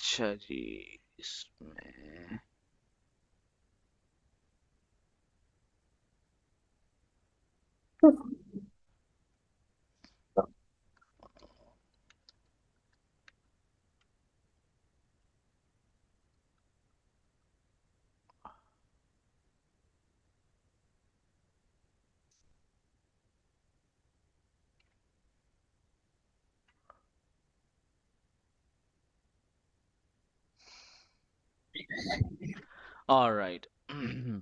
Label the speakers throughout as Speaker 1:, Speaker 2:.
Speaker 1: अच्छा जी, इसमें alright.
Speaker 2: Yes.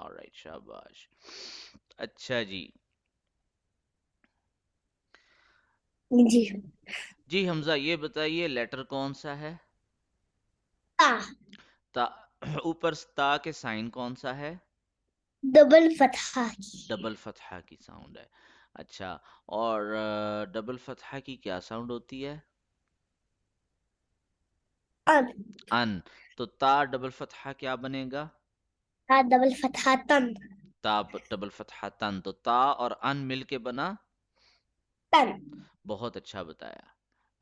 Speaker 1: alright, शाबाश। अच्छा जी।
Speaker 2: जी।
Speaker 1: जी हमजा, ये बताइए लेटर कौन सा है?
Speaker 2: ता।
Speaker 1: ता। ऊपर ता के साइन कौन सा है?
Speaker 2: डबल फतहा की।
Speaker 1: डबल फतहा की साउंड है। अच्छा। और डबल फतहा की क्या साउंड होती है?
Speaker 2: अन।
Speaker 1: अन। तो ता डबल फतहा क्या बनेगा?
Speaker 2: ता डबल फतहा तन।
Speaker 1: ता डबल फतहा तन, तो ता और अन मिलके बना
Speaker 2: तन।
Speaker 1: बहुत अच्छा बताया।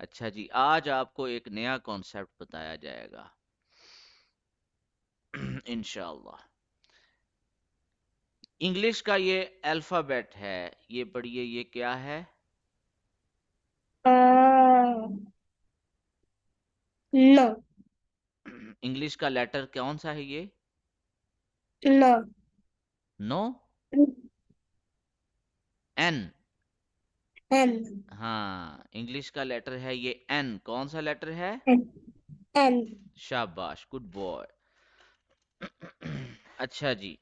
Speaker 1: अच्छा जी, आज आपको एक नया कॉन्सेप्ट बताया जाएगा। इंशाल्लाह। इंग्लिश का ये अल्फाबेट है, ये पढ़िए, ये क्या है?
Speaker 2: नो।
Speaker 1: इंग्लिश का लेटर कौन सा है ये?
Speaker 2: नो।
Speaker 1: नो। एन।
Speaker 2: एन।
Speaker 1: हाँ, इंग्लिश का लेटर है ये एन। कौन सा लेटर है?
Speaker 2: एन। एन।
Speaker 1: शाबाश, गुड बॉय। अच्छा जी।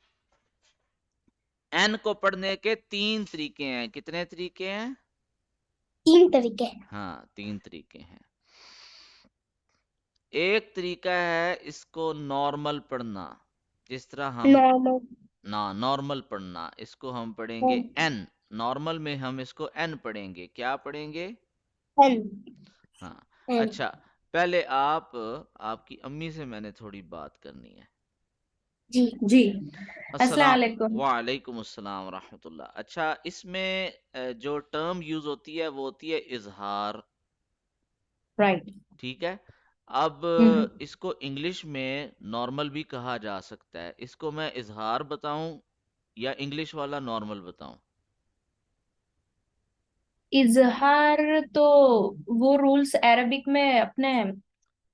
Speaker 1: एन को पढ़ने के तीन तरीके हैं। कितने तरीके हैं?
Speaker 2: तीन तरीके।
Speaker 1: हाँ, तीन तरीके हैं। एक तरीका है इसको नॉर्मल पढ़ना, जिस तरह हम
Speaker 2: नॉर्मल।
Speaker 1: ना नॉर्मल पढ़ना, इसको हम पढ़ेंगे
Speaker 2: एन।
Speaker 1: एन। नॉर्मल में हम इसको एन पढ़ेंगे। क्या पढ़ेंगे?
Speaker 2: एन।
Speaker 1: हाँ।
Speaker 2: एन।
Speaker 1: अच्छा। पहले आपकी अम्मी से मैंने थोड़ी बात करनी है।
Speaker 2: जी। जी। अस्सलाम
Speaker 1: अस्सलाम
Speaker 2: वालेकुम।
Speaker 1: वालेकुम अस्सलाम रहमतुल्लाह। अच्छा, इसमें जो टर्म यूज होती है वो होती है इजहार।
Speaker 2: राइट।
Speaker 1: ठीक है। अब
Speaker 2: हम्म।
Speaker 1: इसको इंग्लिश में नॉर्मल भी कहा जा सकता है। इसको मैं इजहार बताऊं या इंग्लिश वाला नॉर्मल बताऊं?
Speaker 2: इजहार तो वो रूल्स अरबिक में अपने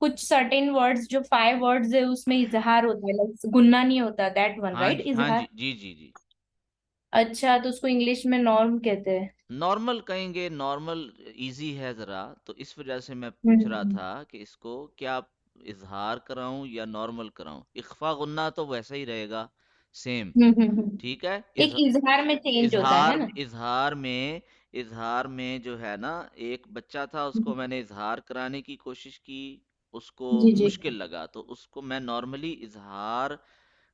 Speaker 2: कुछ सर्टेन वर्ड्स जो 5 वर्ड्स है उसमें इजहार होता है, लाइक गुन्ना नहीं होता, दैट वन
Speaker 1: हाँ
Speaker 2: राइट
Speaker 1: जी, हाँ
Speaker 2: इजहार।
Speaker 1: जी, जी जी जी।
Speaker 2: अच्छा, तो उसको इंग्लिश में नॉर्म कहते हैं।
Speaker 1: नॉर्मल कहेंगे, नॉर्मल इजी है ज़रा, तो इस वजह से मैं पूछ रहा
Speaker 2: हम्म।
Speaker 1: था कि इसको क्या इजहार कराऊं या नॉर्मल कराऊं। इख्फा गुन्ना तो वैसा ही रहेगा, सेम। ठीक है।
Speaker 2: एक इजहार में चेंज होता है
Speaker 1: इजहार
Speaker 2: ना।
Speaker 1: इजहार में इजहार में जो है ना, एक बच्चा था, उसको मैंने इजहार कराने की कोशिश की, उसको
Speaker 2: जी जी।
Speaker 1: मुश्किल लगा, तो उसको मैं नॉर्मली इजहार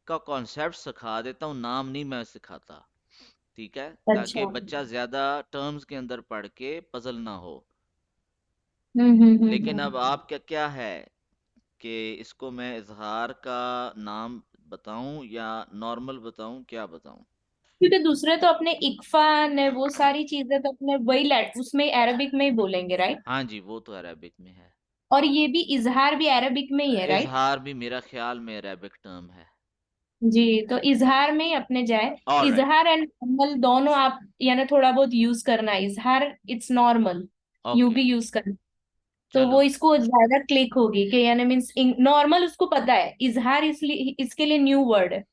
Speaker 1: का कॉन्सेप्ट सिखा देता हूँ, नाम नहीं मैं सिखाता। ठीक है, ताकि
Speaker 2: अच्छा।
Speaker 1: बच्चा ज्यादा टर्म्स के अंदर पढ़ के पजल ना हो। लेकिन अब
Speaker 2: हम्म।
Speaker 1: आपका क्या है कि इसको मैं इजहार का नाम बताऊं या नॉर्मल बताऊं, क्या बताऊं?
Speaker 2: क्योंकि दूसरे तो अपने इकफा ने वो सारी चीजें तो अपने वही लैट उसमें अरबिक में ही बोलेंगे राइट।
Speaker 1: हाँ जी, वो तो अरेबिक में है।
Speaker 2: और ये भी इजहार भी अरबिक में ही है राइट।
Speaker 1: इजहार भी मेरा ख्याल में अरेबिक टर्म है।
Speaker 2: जी, तो इजहार में ही अपने जाए।
Speaker 1: ऑलराइट।
Speaker 2: इजहार एंड नॉर्मल दोनों आप यानी थोड़ा बहुत यूज करना। इजहार इट्स नॉर्मल, यू
Speaker 1: ओके।
Speaker 2: भी यूज करना। तो वो
Speaker 1: चलो।
Speaker 2: इसको ज्यादा क्लिक होगी कि यानी मीन्स नॉर्मल उसको पता है, इजहार इसलिए इसके लिए न्यू वर्ड है।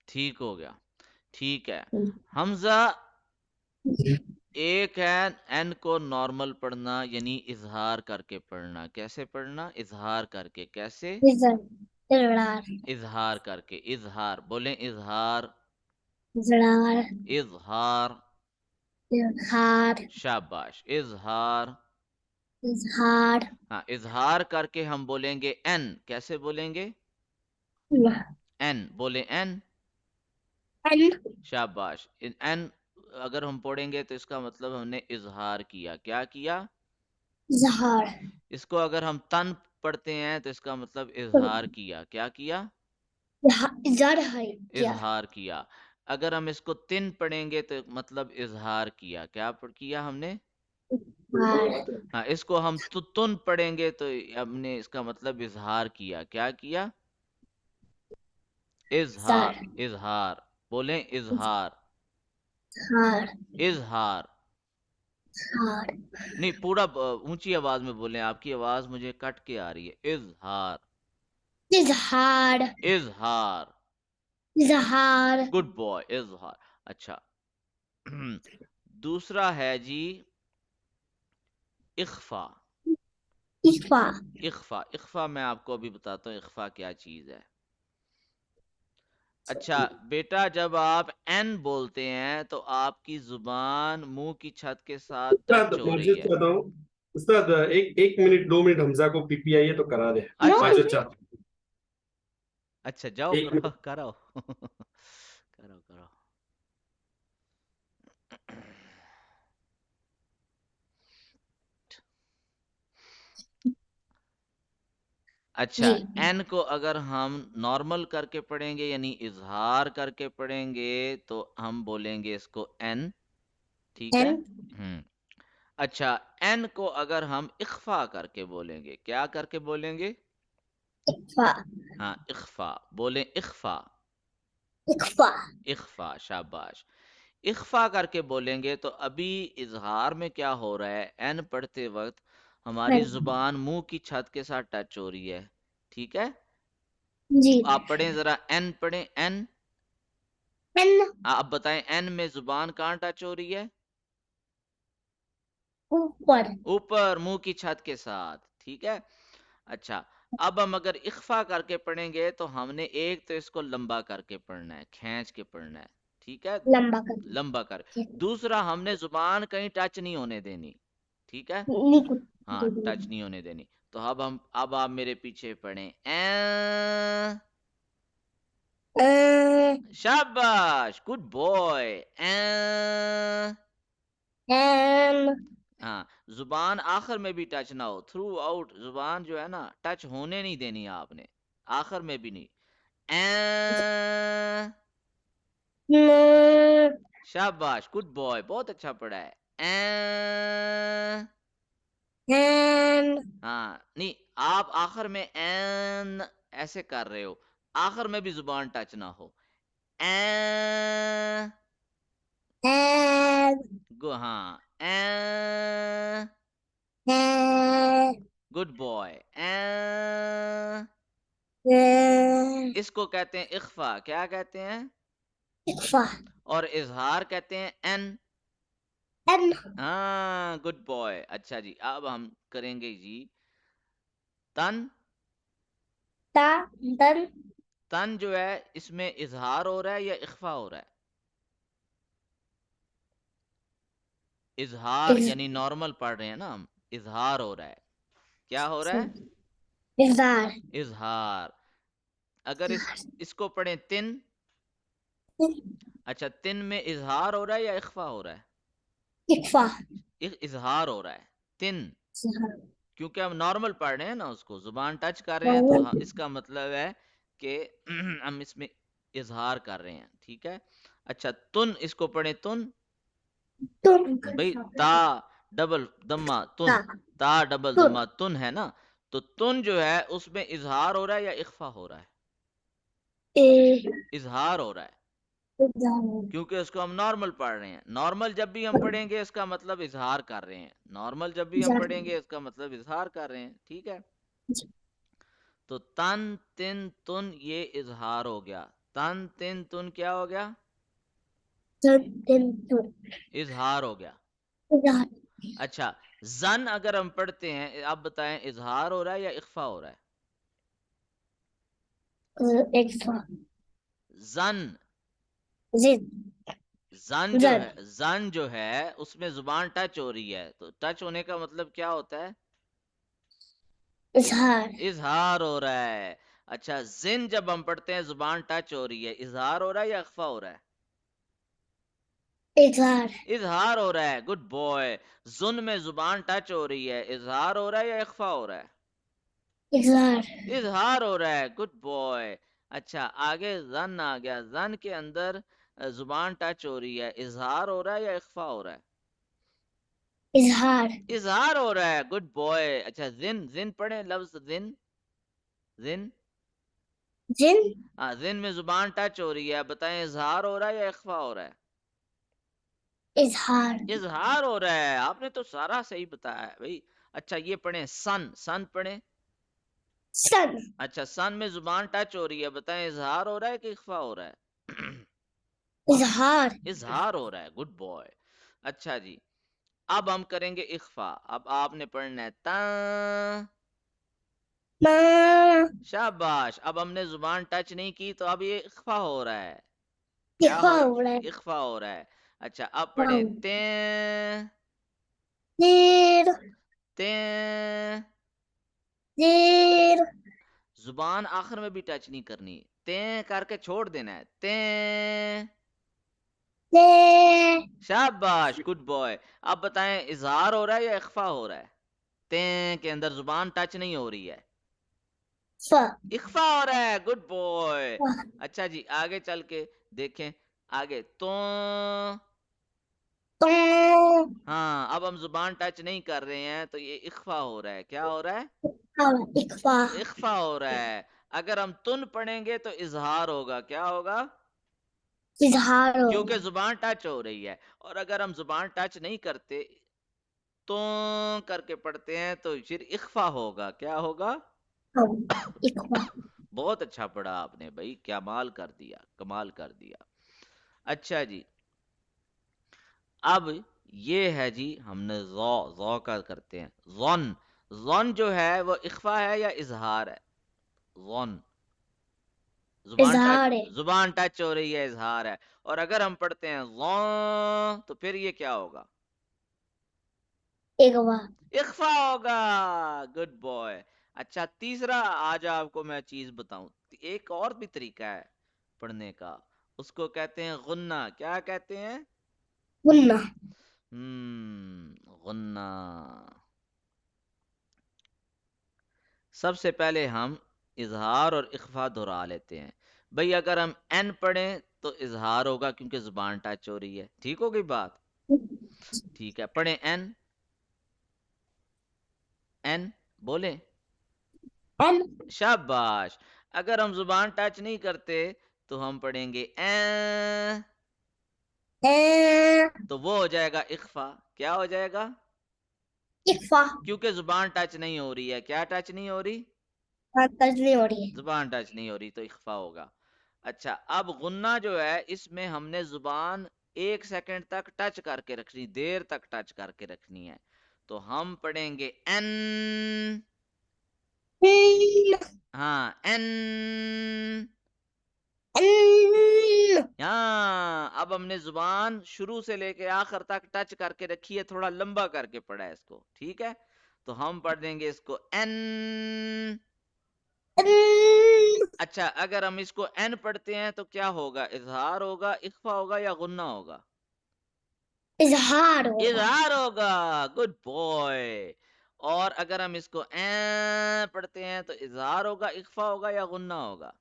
Speaker 1: ठीक हो गया। ठीक है। हमजा। एक है एन को नॉर्मल पढ़ना, यानी इजहार करके पढ़ना। कैसे पढ़ना? इजहार करके। कैसे?
Speaker 2: इजहार।
Speaker 1: इजहार करके। इजहार बोलें, इजहार।
Speaker 2: इजहार।
Speaker 1: इजहार।
Speaker 2: इजहार।
Speaker 1: शाबाश, इजहार।
Speaker 2: इजहार।
Speaker 1: हाँ, इजहार करके हम बोलेंगे एन। कैसे बोलेंगे? एन बोले, एन।
Speaker 2: एन।
Speaker 1: शाबाश। एन अगर हम पढ़ेंगे तो इसका मतलब हमने इजहार किया। क्या किया?
Speaker 2: इजहार।
Speaker 1: इसको अगर हम तन पढ़ते हैं तो इसका मतलब इजहार किया। क्या किया?
Speaker 2: इजहार है क्या?
Speaker 1: इजहार किया। अगर हम इसको तिन पढ़ेंगे तो मतलब इजहार किया। क्या किया हमने?
Speaker 2: इजहार।
Speaker 1: हाँ, इसको हम तुन पढ़ेंगे तो हमने इसका मतलब इजहार किया। क्या किया? इजहार।
Speaker 2: इजहार।
Speaker 1: इजहार बोलें, इजहार।
Speaker 2: इजहार।
Speaker 1: इजहार।
Speaker 2: इजहार।
Speaker 1: नहीं, पूरा ऊंची आवाज में बोलें, आपकी आवाज मुझे कट के आ रही है। इजहार।
Speaker 2: इजहार।
Speaker 1: इजहार।
Speaker 2: इजहार।
Speaker 1: गुड बॉय, इजहार। अच्छा। दूसरा है जी, इख्फा।
Speaker 2: इख्फा।
Speaker 1: इख्फा, इख्फा मैं आपको अभी बताता हूँ इख्फा क्या चीज है। अच्छा बेटा, जब आप एन बोलते हैं तो आपकी जुबान मुंह की छत के साथ
Speaker 3: उस्ताद
Speaker 1: टच हो रही
Speaker 3: माजिद
Speaker 1: है।
Speaker 3: कहता हूँ। उस्ताद एक एक मिनट 2 मिनट हमजा को पीपीआई है तो करा दे।
Speaker 2: नो।
Speaker 1: अच्छा
Speaker 3: माजिद चाह
Speaker 1: अच्छा, जाओ
Speaker 3: एक
Speaker 1: करो
Speaker 3: मिनट।
Speaker 1: करो करो करो। अच्छा,
Speaker 2: जी।
Speaker 1: एन को अगर हम नॉर्मल करके पढ़ेंगे यानी इजहार करके पढ़ेंगे तो हम बोलेंगे इसको एन। ठीक है।
Speaker 2: एन।
Speaker 1: हम्म। अच्छा, एन को अगर हम इख्फा करके बोलेंगे, क्या करके बोलेंगे?
Speaker 2: इख्फा।
Speaker 1: हाँ, इख्फा। बोलें, इख्फा।
Speaker 2: इख्फा।
Speaker 1: इख्फा, शाबाश। इख्फा करके बोलेंगे तो अभी इजहार में क्या हो रहा है, एन पढ़ते वक्त हमारी जुबान मुंह की छत के साथ टच हो रही है। ठीक है।
Speaker 2: जी।
Speaker 1: आप पढ़ें जरा, एन पढ़ें, एन।
Speaker 2: एन।
Speaker 1: आप बताएं, एन में जुबान कहाँ टच हो रही है?
Speaker 2: ऊपर।
Speaker 1: ऊपर, मुंह की छत के साथ। ठीक है। अच्छा, अब हम अगर इख्फा करके पढ़ेंगे तो हमने एक तो इसको लंबा करके पढ़ना है, खींच के पढ़ना है। ठीक है।
Speaker 2: लंबा कर।
Speaker 1: लंबा कर। दूसरा, हमने जुबान कहीं टच नहीं होने देनी। ठीक है।
Speaker 2: निकुल।
Speaker 1: हाँ, टच नहीं होने देनी। तो अब आप मेरे पीछे पढ़ें, ए। शाबाश, गुड बॉय। ए।
Speaker 2: एन।
Speaker 1: हाँ, जुबान आखिर में भी टच ना हो, थ्रू आउट जुबान जो है ना टच होने नहीं देनी है आपने, आखिर में भी नहीं। ए। शाबाश, गुड बॉय, बहुत अच्छा पढ़ा है। ए।
Speaker 2: एन।
Speaker 1: हाँ, नहीं, आप आखिर में एन ऐसे कर रहे हो, आखिर में भी जुबान टच ना हो। ए।
Speaker 2: एन।
Speaker 1: गो, हाँ, A.
Speaker 2: N.
Speaker 1: Good boy. A.
Speaker 2: N.
Speaker 1: इसको कहते हैं इख्फा। क्या कहते हैं?
Speaker 2: इख्फा।
Speaker 1: और इजहार कहते हैं एन।
Speaker 2: एन।
Speaker 1: हाँ, गुड बॉय। अच्छा जी, अब हम करेंगे जी तन।
Speaker 2: ता। दन।
Speaker 1: तन जो है इसमें इजहार हो रहा है या इख्फा हो रहा है? इजहार
Speaker 2: इज।
Speaker 1: यानी नॉर्मल पढ़ रहे हैं ना हम, इजहार हो रहा है। क्या हो रहा है?
Speaker 2: इजार।
Speaker 1: इजहार। अगर इसको पढ़ें तिन। अच्छा, तिन में इजहार हो रहा है या इख्फा हो रहा है?
Speaker 2: इख्फा।
Speaker 1: इजहार हो रहा है। तिन,
Speaker 2: इजहार।
Speaker 1: क्योंकि हम नॉर्मल पढ़ रहे हैं ना, उसको जुबान टच कर रहे हैं तो इसका मतलब है कि हम इसमें इजहार कर रहे हैं। ठीक है। अच्छा, तुन, इसको पढ़े तुन।
Speaker 2: तुम।
Speaker 1: भाई, ता डबल दम्मा तुन,
Speaker 2: ता।
Speaker 1: ता डबल
Speaker 2: तुम।
Speaker 1: दम्मा तुन है ना। तो तुन जो है उसमें इजहार हो रहा है या इख्फा हो रहा है?
Speaker 2: ए।
Speaker 1: इजहार हो रहा है,
Speaker 2: इजार।
Speaker 1: क्योंकि उसको हम नॉर्मल पढ़ रहे हैं। नॉर्मल जब भी हम पढ़ेंगे इसका मतलब इजहार कर रहे हैं, नॉर्मल जब भी हम
Speaker 2: इजार।
Speaker 1: पढ़ेंगे इसका मतलब इजहार कर रहे हैं। ठीक है। तो तन तिन तुन ये इजहार हो गया। तन तिन तुन क्या हो गया?
Speaker 2: तुम।
Speaker 1: इजहार हो गया।
Speaker 2: इजार।
Speaker 1: अच्छा, जन अगर हम पढ़ते हैं, आप बताएं इजहार हो रहा है या इख्फा हो रहा है?
Speaker 2: इख्फा।
Speaker 1: जन।
Speaker 2: जिद।
Speaker 1: जन जो
Speaker 2: जद।
Speaker 1: है, जन जो है उसमें जुबान टच हो रही है, तो टच होने का मतलब क्या होता है?
Speaker 2: इजहार।
Speaker 1: इजहार हो रहा है। अच्छा, जिन जब हम पढ़ते हैं जुबान टच हो रही है, इजहार हो रहा है या इख्फा हो रहा है?
Speaker 4: इजहार।
Speaker 1: इजहार हो रहा है, गुड बॉय। जुन में जुबान टच हो रही है, इजहार हो रहा है या इख्फा हो रहा है?
Speaker 4: इजहार।
Speaker 1: इजहार हो रहा है, गुड बॉय। अच्छा, आगे जन आ गया। जन के अंदर जुबान टच हो रही है, इजहार हो रहा है या इख्फा हो रहा है?
Speaker 4: इजहार।
Speaker 1: इजहार हो रहा है, गुड बॉय। अच्छा, जिन, जिन पढ़े लफ्ज जिन। जिन,
Speaker 4: जिन।
Speaker 1: हाँ, जिन में जुबान टच हो रही है, बताएं इजहार हो रहा है या इख्फा हो रहा है?
Speaker 4: इजहार।
Speaker 1: इजहार हो रहा है। आपने तो सारा सही बताया है भाई। अच्छा, ये पढ़े सन। सन पढ़े।
Speaker 4: सन।
Speaker 1: अच्छा, सन में जुबान टच हो रही है, बताएं इजहार हो रहा है कि इख्फा हो रहा है?
Speaker 4: इजहार।
Speaker 1: इजहार हो रहा है, गुड बॉय। अच्छा जी, अब हम करेंगे इख्फा। अब आपने पढ़ना है ता।
Speaker 4: माँ।
Speaker 1: शाबाश। अब हमने जुबान टच नहीं की, तो अब ये इख्फा हो रहा है। क्या
Speaker 4: इखवा
Speaker 1: हो?
Speaker 4: हो रहा है।
Speaker 1: इख्फा हो रहा है। अच्छा, अब
Speaker 4: वाओ।
Speaker 1: पढ़े ते।
Speaker 4: देर।
Speaker 1: ते।
Speaker 4: देर।
Speaker 1: जुबान आखिर में भी टच नहीं करनी। ते करके छोड़ देना है, ते।
Speaker 4: दे।
Speaker 1: शाबाश, गुड बॉय। अब बताएं इजहार हो रहा है या इख्फा हो रहा है? ते के अंदर जुबान टच नहीं हो रही है,
Speaker 4: फ।
Speaker 1: इख्फा हो रहा है, गुड बॉय।
Speaker 4: फ।
Speaker 1: अच्छा जी, आगे चल के देखें। आगे तो।
Speaker 4: तो।
Speaker 1: हाँ, अब हम जुबान टच नहीं कर रहे हैं, तो ये इख्फा हो रहा है। क्या हो रहा है?
Speaker 4: और इखवा।
Speaker 1: इख्फा हो रहा है। अगर हम तुन पढ़ेंगे तो इजहार होगा। क्या होगा?
Speaker 4: इजहार
Speaker 1: क्योंकि
Speaker 4: होगा।
Speaker 1: जुबान टच हो रही है। और अगर हम जुबान टच नहीं करते, तो करके पढ़ते हैं, तो फिर इख्फा होगा। क्या होगा?
Speaker 4: हाँ, इखवा।
Speaker 1: बहुत अच्छा पढ़ा आपने भाई, कमाल कर दिया, कमाल कर दिया। अच्छा जी, अब ये है जी, हमने जौ, जौ का करते हैं जॉन। जॉन जो है वो इख्फा है या इजहार है? जॉन, जुबान टच,
Speaker 4: इजहार है।
Speaker 1: जुबान टच हो रही है, इजहार है। और अगर हम पढ़ते हैं जौ, तो फिर ये क्या होगा?
Speaker 4: इखवा।
Speaker 1: इख्फा होगा, गुड बॉय। अच्छा, तीसरा आज आपको मैं चीज बताऊं। एक और भी तरीका है पढ़ने का, उसको कहते हैं गुन्ना। क्या कहते हैं?
Speaker 4: गुन्ना।
Speaker 1: गुन्ना। सबसे पहले हम इजहार और इख्फा दोहरा लेते हैं। भाई, अगर हम एन पढ़ें तो इजहार होगा, क्योंकि जुबान टच हो रही है। ठीक हो गई बात? ठीक है, पढ़ें एन। एन बोले।
Speaker 4: एन।
Speaker 1: शाबाश। अगर हम जुबान टच नहीं करते, तो हम पढ़ेंगे ए,
Speaker 4: ए।
Speaker 1: तो वो हो जाएगा इख्फा। क्या हो जाएगा?
Speaker 4: इखवा।
Speaker 1: क्योंकि जुबान टच नहीं हो रही है। क्या टच नहीं हो रही?
Speaker 4: तजली हो रही है।
Speaker 1: जुबान टच नहीं हो रही, तो इख्फा होगा। अच्छा, अब गुन्ना जो है, इसमें हमने जुबान 1 सेकंड तक टच करके रखनी, देर तक टच करके रखनी है। तो हम पढ़ेंगे एन।
Speaker 4: एन।
Speaker 1: हाँ, एन।
Speaker 4: एन।
Speaker 1: हाँ, अब हमने जुबान शुरू से लेके आखिर तक टच करके रखी है, थोड़ा लंबा करके पढ़ा है इसको। ठीक है, तो हम पढ़ देंगे इसको एन।
Speaker 4: एन।
Speaker 1: अच्छा, अगर हम इसको एन पढ़ते हैं तो क्या होगा? इजहार होगा, इख्फा होगा या गुन्ना होगा?
Speaker 4: इजहार होगा।
Speaker 1: इजहार होगा, गुड बॉय। और अगर हम इसको ए पढ़ते हैं तो इजहार होगा, इख्फा होगा या गुन्ना होगा?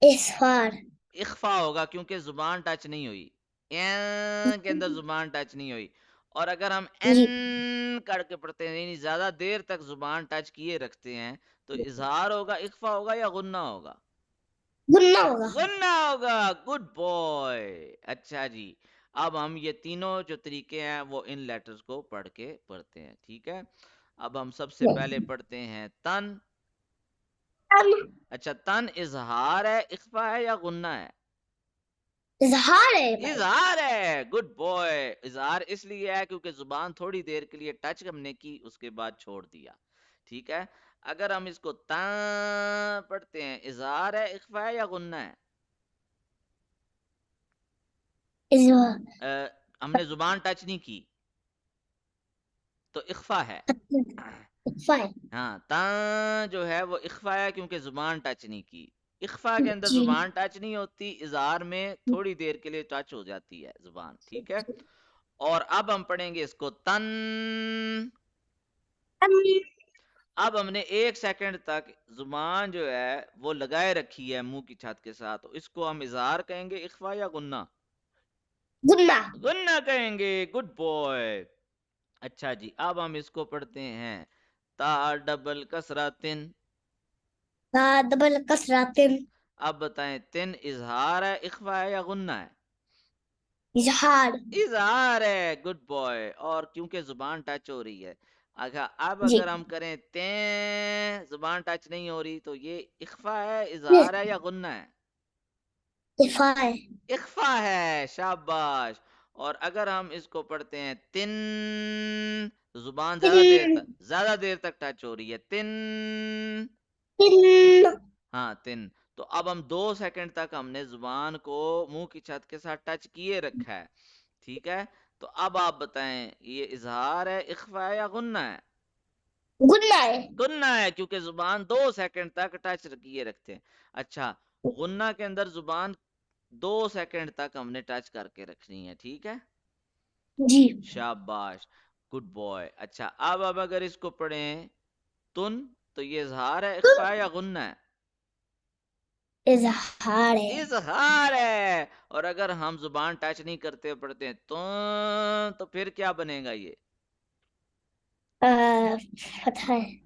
Speaker 4: इस्फार।
Speaker 1: इख्फा होगा, क्योंकि जुबान टच नहीं हुई। ए के अंदर जुबान टच नहीं हुई। और अगर हम
Speaker 4: जी।
Speaker 1: एन करके पढ़ते हैं, यानी ज्यादा देर तक जुबान टच किए रखते हैं, तो इजहार होगा, इख्फा होगा या गुन्ना होगा?
Speaker 4: गुन्ना होगा।
Speaker 1: गुन्ना होगा, गुड बॉय। अच्छा जी, अब हम ये तीनों जो तरीके हैं, वो इन लेटर्स को पढ़ के पढ़ते हैं। ठीक है, अब हम सबसे पहले पढ़ते हैं तन।
Speaker 4: तन।
Speaker 1: अच्छा, तन इजहार है, इख्फा है या गुन्ना है?
Speaker 4: इजहार है भाई।
Speaker 1: इजहार है, गुड बॉय। इजहार इसलिए है क्योंकि जुबान थोड़ी देर के लिए टच हमने की, उसके बाद छोड़ दिया। ठीक है, अगर हम इसको ता पढ़ते हैं, इजहार है, इख्फा है या गुन्ना है?
Speaker 4: इजहार।
Speaker 1: हमने जुबान टच नहीं की, तो इख्फा है।
Speaker 4: इख्फा है।
Speaker 1: हाँ, ता जो है वो इख्फा है क्योंकि जुबान टच नहीं की। इख्फा के अंदर
Speaker 4: जी।
Speaker 1: जुबान टच नहीं होती, इजहार में थोड़ी देर के लिए टच हो जाती है जुबान, ठीक है। और अब हम पढ़ेंगे इसको तन। अब हमने 1 सेकंड तक जुबान जो है वो लगाए रखी है मुंह की छत के साथ, तो इसको हम इजहार कहेंगे, इख्फा या गुन्ना?
Speaker 4: गुन्ना।
Speaker 1: गुन्ना कहेंगे, गुड बॉय। अच्छा जी, अब हम इसको पढ़ते हैं ता डबल कसरा तिन।
Speaker 4: ता डबल कसरातिन।
Speaker 1: अब बताएं, तिन इजहार है, इख्फा है या गुन्ना है?
Speaker 4: इजहार।
Speaker 1: इजहार है, गुड बॉय। और क्योंकि जुबान टच हो रही है, अच्छा अब
Speaker 4: जी।
Speaker 1: अगर हम करें ते, जुबान टच नहीं हो रही, तो ये इख्फा है, इजहार है या गुन्ना है?
Speaker 4: इख्फा है।
Speaker 1: इख्फा है, शाबाश। और अगर हम इसको पढ़ते हैं तिन, जुबान
Speaker 4: तिन।
Speaker 1: ज्यादा देर तक टच हो रही है, तिन।
Speaker 4: तिन।
Speaker 1: हाँ, तिन। तो अब हम 2 सेकंड तक हमने जुबान को मुंह की छत के साथ टच किए रखा है, ठीक है। तो अब आप बताएं, ये इजहार है, इख्फा है या गुन्ना है?
Speaker 4: गुन्ना है।
Speaker 1: गुन्ना है, क्योंकि जुबान 2 सेकंड तक टच किए रखते हैं। अच्छा, गुन्ना के अंदर जुबान 2 सेकंड तक हमने टच करके रखनी है, ठीक है।
Speaker 4: जी।
Speaker 1: शाबाश, गुड बॉय। अच्छा, अब अगर इसको पढ़ें तुन, तो ये इजहार है, इख्फा है या गुन्ना है?
Speaker 4: इजहार है।
Speaker 1: इजहार है। और अगर हम जुबान टच नहीं करते पढ़ते हैं तो फिर क्या बनेगा ये?
Speaker 4: अ, फतहा है।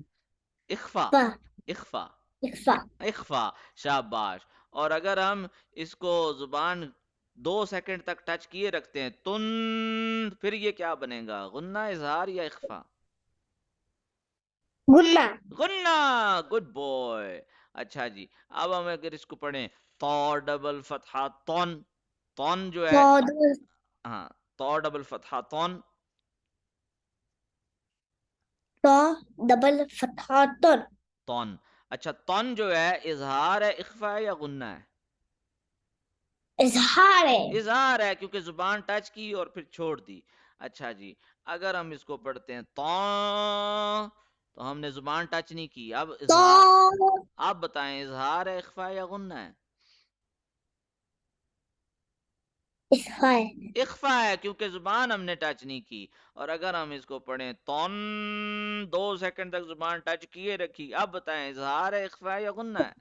Speaker 1: इख्फा।
Speaker 4: फा।
Speaker 1: इख्फा।
Speaker 4: इख्फा।
Speaker 1: इख्फा, शाबाश। और अगर हम इसको जुबान 2 सेकंड तक टच किए रखते हैं फिर ये क्या बनेगा? गुन्ना, इजहार या इख्फा?
Speaker 4: गुन्ना।
Speaker 1: गुन्ना, गुड बॉय। अच्छा जी, अब हम अगर इसको पढ़ें तो डबल फतहा तौन। तौन जो है,
Speaker 4: तो डबल।
Speaker 1: हाँ, तो डबल फतहा तौन।
Speaker 4: तो डबल फतहा तन।
Speaker 1: तौन। अच्छा, तौन जो है इजहार है, इख्फा है या गुन्ना है?
Speaker 4: इजहार है।
Speaker 1: इजहार है, क्योंकि जुबान टच की और फिर छोड़ दी। अच्छा जी, अगर हम इसको पढ़ते हैं तो हमने जुबान टच नहीं की, अब इजहार।
Speaker 4: तो
Speaker 1: आप बताएं, इजहार है, इख्फा है या गुन्ना है?
Speaker 4: इख्फा है।
Speaker 1: इख्फा है, क्योंकि जुबान हमने टच नहीं की। और अगर हम इसको पढ़ें 2 सेकंड तक जुबान टच किए रखी, अब बताएं, इजहार है, इख्फा है या गुन्ना है?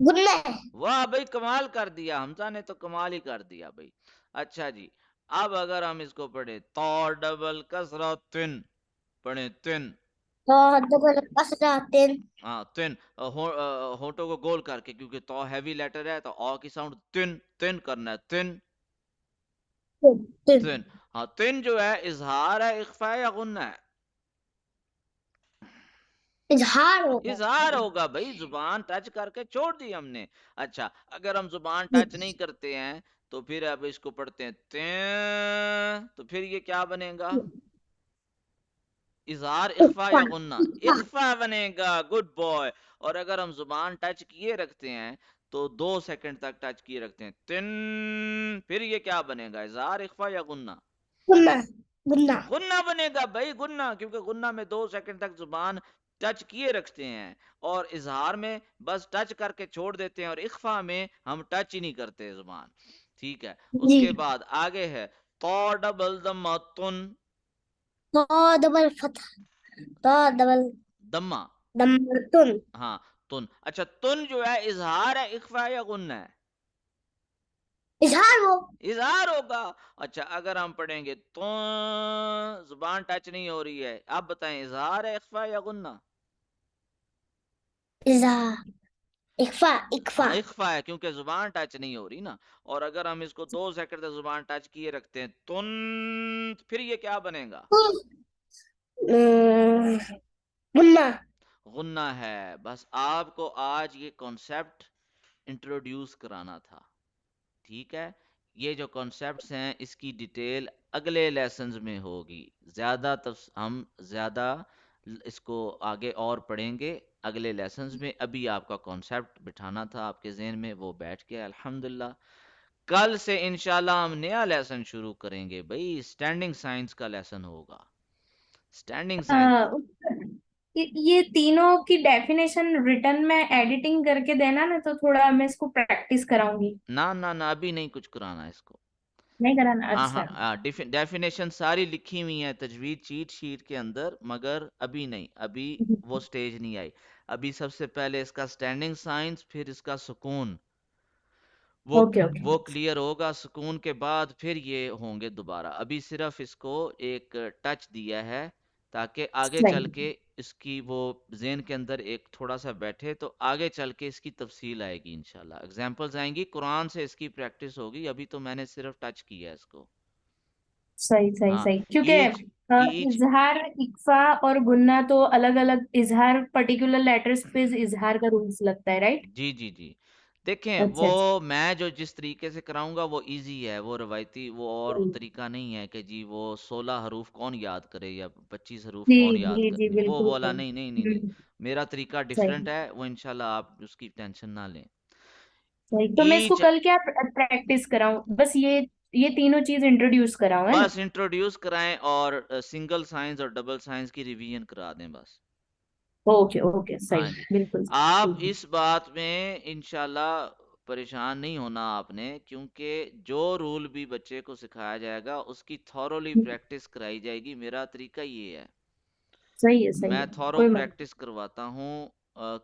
Speaker 4: गुन्ना है।
Speaker 1: वाह भाई, कमाल कर दिया, हमजा ने तो कमाल ही कर दिया भाई। अच्छा जी, अब अगर हम इसको पढ़े तो डबल कसरा तिन, पढ़े तिन।
Speaker 4: तो डबल कसरातिन।
Speaker 1: हाँ, तिन। होठों को गोल करके, क्योंकि तो हैवी लेटर है, तो ओ की साउंड तिन तिन करना है, तिन
Speaker 4: तिन। तिन।
Speaker 1: तिन। हाँ, तिन जो है इजहार है, इख्फा है या गुन्ना है?
Speaker 4: इजहार होगा।
Speaker 1: इजहार होगा भाई, जुबान टच करके छोड़ दी हमने। अच्छा, अगर हम जुबान टच नहीं
Speaker 4: जी।
Speaker 1: करते हैं, तो फिर अब इसको पढ़ते हैं तो फिर ये क्या बनेगा? इजहार, इख्फा
Speaker 4: इख्फा।
Speaker 1: या गुन्ना?
Speaker 4: इख्फा।
Speaker 1: इख्फा बनेगा, गुड बॉय। और अगर हम जुबान टच किए रखते हैं, तो 2 सेकंड तक टच किए रखते हैं, फिर ये क्या बनेगा? इजहार, इख्फा या गुन्ना?
Speaker 4: गुन्ना। गुन्ना।
Speaker 1: गुन्ना बनेगा भाई, गुन्ना, क्योंकि गुन्ना में 2 सेकंड तक जुबान टच किए रखते हैं, और इजहार में बस टच करके छोड़ देते हैं, और इख्फा में हम टच ही नहीं करते जुबान, ठीक है।
Speaker 4: जी।
Speaker 1: उसके बाद आगे है तो डबल दम्मा तुन।
Speaker 4: तो डबल फतहा। तो डबल
Speaker 1: दम्मा,
Speaker 4: दम्मतुन।
Speaker 1: हाँ, तुन। अच्छा, तुन जो है इजहार है, इख्फा है या गुन्ना है?
Speaker 4: इजहार हो।
Speaker 1: इजहार होगा। अच्छा, अगर हम पढ़ेंगे तो जुबान टच नहीं हो रही है, आप बताएं, इजहार है, इख्फा है या गुन्ना?
Speaker 4: इजहार। इख्फा। इख्फा।
Speaker 1: हाँ, इख्फा है, क्योंकि जुबान टच नहीं हो रही ना। और अगर हम इसको 2 सेकंड तक जुबान टच किए रखते हैं फिर ये क्या बनेगा?
Speaker 4: गुन्ना।
Speaker 1: गुन्ना है। बस आपको आज ये कॉन्सेप्ट इंट्रोड्यूस कराना था, ठीक है। ये जो कॉन्सेप्ट्स हैं, इसकी डिटेल अगले लेसन्स में होगी। हम ज़्यादा इसको आगे और पढ़ेंगे अगले लेसन्स में। अभी आपका कॉन्सेप्ट बिठाना था आपके जहन में, वो बैठ गया अल्हम्दुलिल्लाह। कल से इंशाल्लाह हम नया लेसन शुरू करेंगे भाई, स्टैंडिंग साइंस का लेसन होगा, स्टैंडिंग साइन।
Speaker 2: आ, ये तीनों की डेफिनेशन रिटर्न में एडिटिंग करके देना ना, तो थोड़ा मैं इसको प्रैक्टिस कराऊंगी।
Speaker 1: ना ना ना, अभी नहीं कुछ कराना है इसको।
Speaker 2: नहीं कराना,
Speaker 1: हाँ
Speaker 2: अच्छा।
Speaker 1: हाँ, डेफिनेशन सारी लिखी हुई है तजवीज चीट शीट के अंदर, मगर अभी नहीं, अभी वो स्टेज नहीं आई। अभी सबसे पहले इसका स्टैंडिंग साइंस, फिर इसका सुकून, वो
Speaker 2: ओके ओके।
Speaker 1: वो क्लियर होगा। सुकून के बाद फिर ये होंगे दोबारा। अभी सिर्फ इसको एक टच दिया है ताकि आगे चल
Speaker 2: सही।
Speaker 1: के इसकी वो ज़हन के अंदर एक थोड़ा सा बैठे, तो आगे चल के इसकी तफसील आएगी इंशाल्लाह, एग्जाम्पल्स आएंगी, कुरान से इसकी प्रैक्टिस होगी। अभी तो मैंने सिर्फ टच किया है इसको।
Speaker 2: सही सही
Speaker 1: हाँ,
Speaker 2: सही, क्योंकि
Speaker 1: ईच ईच
Speaker 2: इजहार, इक्फा और गुन्ना तो अलग अलग, इजहार पर्टिकुलर लेटर्स पे इजहार का रूल्स लगता है, राइट?
Speaker 1: जी जी जी। देखें, वो
Speaker 2: अच्छा अच्छा।
Speaker 1: मैं जो जिस तरीके से कराऊंगा वो इजी है, वो रवायती, वो और तरीका नहीं है कि जी वो 16 हरूफ कौन याद करे या 25 हरूफ
Speaker 2: जी
Speaker 1: कौन याद
Speaker 2: जी जी,
Speaker 1: करने, वो
Speaker 2: बिल्कुल
Speaker 1: वाला
Speaker 2: सही।
Speaker 1: नहीं नहीं नहीं नहीं। मेरा तरीका डिफरेंट
Speaker 2: सही
Speaker 1: है, वो इंशाल्लाह आप उसकी टेंशन ना लें।
Speaker 2: सही, तो मैं इसको
Speaker 1: ईच,
Speaker 2: कल क्या प्रैक्टिस कराऊं? बस ये तीनों चीज इंट्रोड्यूस कराऊं, है ना?
Speaker 1: बस इंट्रोड्यूस कराएं और सिंगल साइंस और डबल साइंस की रिवीजन करा दें बस।
Speaker 2: ओके ओके, सही।
Speaker 1: हाँ जी।
Speaker 2: बिल्कुल
Speaker 1: आप
Speaker 2: सही।
Speaker 1: इस बात में इंशाल्लाह परेशान नहीं होना आपने, क्योंकि जो रूल भी बच्चे को सिखाया जाएगा उसकी थॉरोली प्रैक्टिस कराई जाएगी। मेरा तरीका ये है,
Speaker 2: सही
Speaker 1: मैं
Speaker 2: है,
Speaker 1: थॉरो
Speaker 2: कोई मत।
Speaker 1: प्रैक्टिस करवाता हूँ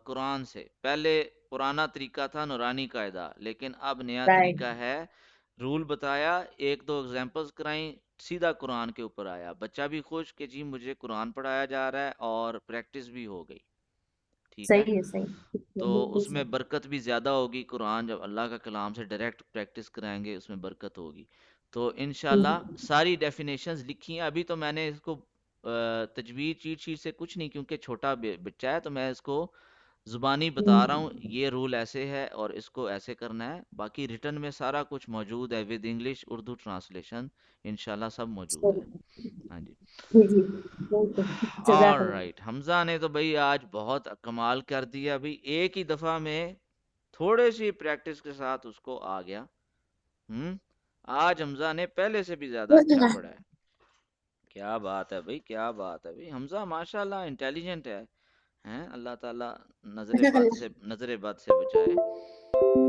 Speaker 1: कुरान से। पहले पुराना तरीका था नूरानी कायदा, लेकिन अब नया
Speaker 2: राइट।
Speaker 1: तरीका है। रूल बताया, एक दो एग्जांपल्स कराई, सीधा कुरान के ऊपर आया, बच्चा भी खुश कि जी मुझे कुरान पढ़ाया जा रहा है और प्रैक्टिस भी हो गई। ठीक है,
Speaker 2: सही है, सही है,
Speaker 1: तो
Speaker 2: बिल्कुल
Speaker 1: उसमें
Speaker 2: सही।
Speaker 1: बरकत भी ज़्यादा होगी। कुरान जब अल्लाह का कलाम से डायरेक्ट प्रैक्टिस कराएंगे उसमें बरकत होगी। तो इंशाल्लाह सारी डेफिनेशंस लिखी हैं। अभी तो मैंने इसको तजवीज़ चीट शीट से कुछ नहीं, क्योंकि छोटा बच्चा है, तो मैं इसको ज़ुबानी बता रहा हूँ, ये रूल ऐसे है और इसको ऐसे करना है। बाकी रिटर्न में सारा कुछ मौजूद है विद इंग्लिश उर्दू ट्रांसलेशन, इंशाल्लाह सब मौजूद है।
Speaker 2: सही।
Speaker 1: हाँ जी।
Speaker 2: जी जी, बिल्कुल। जज़ाकल्लाह।
Speaker 1: ऑलराइट, हमजा ने तो भाई आज बहुत कमाल कर दिया भाई, एक ही दफा में थोड़े सी प्रैक्टिस के साथ उसको आ गया। हम्म, आज हमजा ने पहले से भी ज्यादा अच्छा
Speaker 4: दूसरा।
Speaker 1: पढ़ा है। क्या बात है भाई, क्या बात है भाई, हमजा माशाल्लाह इंटेलिजेंट है। हैं, अल्लाह ताला नजरे बद
Speaker 4: जज़ाकल्लाह।
Speaker 1: से, नजरे बद से बचाए।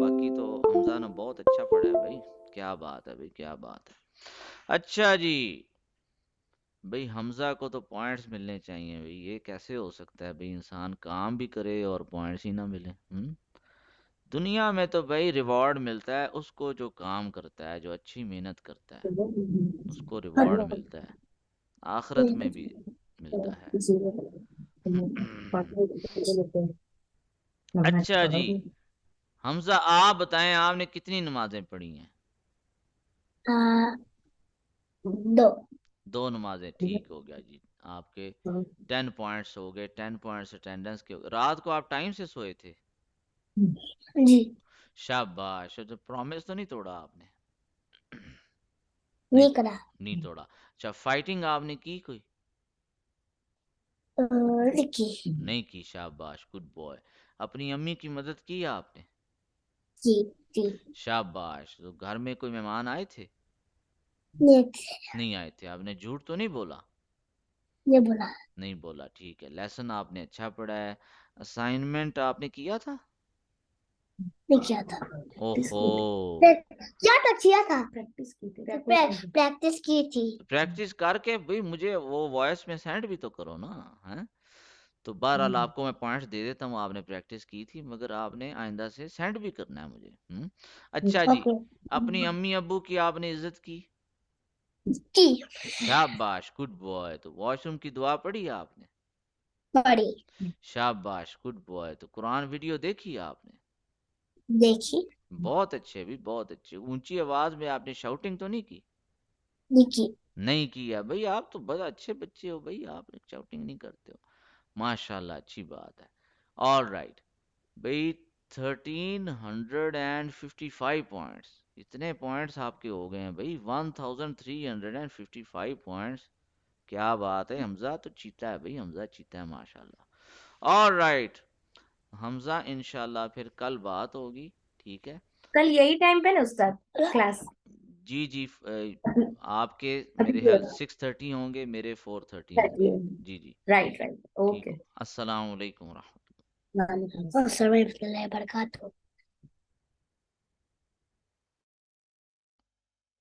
Speaker 1: बाकी तो हमजा ने बहुत अच्छा पढ़ा है भाई। क्या बात है भाई, क्या बात है। अच्छा जी, भाई हमजा को तो पॉइंट्स मिलने चाहिए भाई, ये कैसे हो सकता है भाई, इंसान काम भी करे और पॉइंट्स ही ना मिले। दुनिया में तो भाई रिवॉर्ड मिलता है उसको जो काम करता है, जो अच्छी मेहनत करता है, उसको रिवॉर्ड मिलता है, आखिरत में भी मिलता है। अच्छा जी, हमजा आप बताएं, आपने कितनी नमाजें पढ़ी हैं?
Speaker 4: हाँ, दो।
Speaker 1: दो नमाजें, ठीक हो गया जी। आपके 10 पॉइंट्स हो गए, 10 पॉइंट्स अटेंडेंस के हो गए। रात को आप टाइम से सोए थे?
Speaker 4: जी।
Speaker 1: शाबाश, तो प्रॉमिस तो नहीं तोड़ा आपने? नहीं,
Speaker 4: नहीं करा।
Speaker 1: नहीं तोड़ा। अच्छा, फाइटिंग आपने की कोई?
Speaker 4: लिखी।
Speaker 1: नहीं की, शाबाश, गुड बॉय। अपनी अम्मी की मदद की आपने?
Speaker 4: जी जी।
Speaker 1: शाबाश। तो घर में कोई मेहमान आए थे?
Speaker 4: नेक्स्ट।
Speaker 1: नहीं आए थे। आपने झूठ तो नहीं बोला?
Speaker 4: ये बोला।
Speaker 1: नहीं बोला, ठीक है। लेसन आपने अच्छा पढ़ा है। असाइनमेंट आपने किया था?
Speaker 4: नहीं किया था।
Speaker 1: ओहो,
Speaker 4: किया था। प्रैक्टिस की थी। प्रैक्टिस की थी।
Speaker 1: प्रैक्टिस करके भाई मुझे वो वॉइस में सेंड भी तो करो ना। हैं, तो बहरहाल आपको मैं पॉइंट्स दे देता हूँ, आपने प्रैक्टिस की थी, मगर आपने आइंदा से सेंड भी करना है मुझे। अच्छा जी,
Speaker 4: ओके।
Speaker 1: अपनी अम्मी अब्बू की आपने इज्जत की?
Speaker 4: की।
Speaker 1: शाबाश, गुड बॉय। तो वॉशरूम की दुआ पढ़ी आपने?
Speaker 4: बड़ी।
Speaker 1: शाबाश, गुड बॉय। तो कुरान वीडियो देखी आपने?
Speaker 4: देखी।
Speaker 1: बहुत अच्छे भी, बहुत अच्छे। ऊंची आवाज में आपने शाउटिंग तो नहीं की?
Speaker 4: लिखी।
Speaker 1: नहीं किया भाई, आप तो बड़ा अच्छे बच्चे हो भाई, आप शाउटिंग नहीं करते हो, माशाल्लाह, अच्छी बात है। ऑल राइट भाई, 1355 पॉइंट्स, इतने पॉइंट्स आपके हो गए हैं भाई, 1355 पॉइंट्स। क्या बात है, हमजा तो चीता है भाई, हमजा चीता है माशाल्लाह। ऑल राइट हमजा, इंशाल्लाह फिर कल बात होगी, ठीक है?
Speaker 2: कल यही टाइम पे ना उस्ताद, क्लास?
Speaker 1: जी जी आपके
Speaker 2: अभी
Speaker 1: मेरे ख्याल 6:30 होंगे, मेरे 4:30 होंगे। जी जी
Speaker 2: राइट राइट,
Speaker 1: ठीक
Speaker 2: ओके।
Speaker 1: हो। अस्सलाम वालेकुम।
Speaker 4: और समय बरकात हो।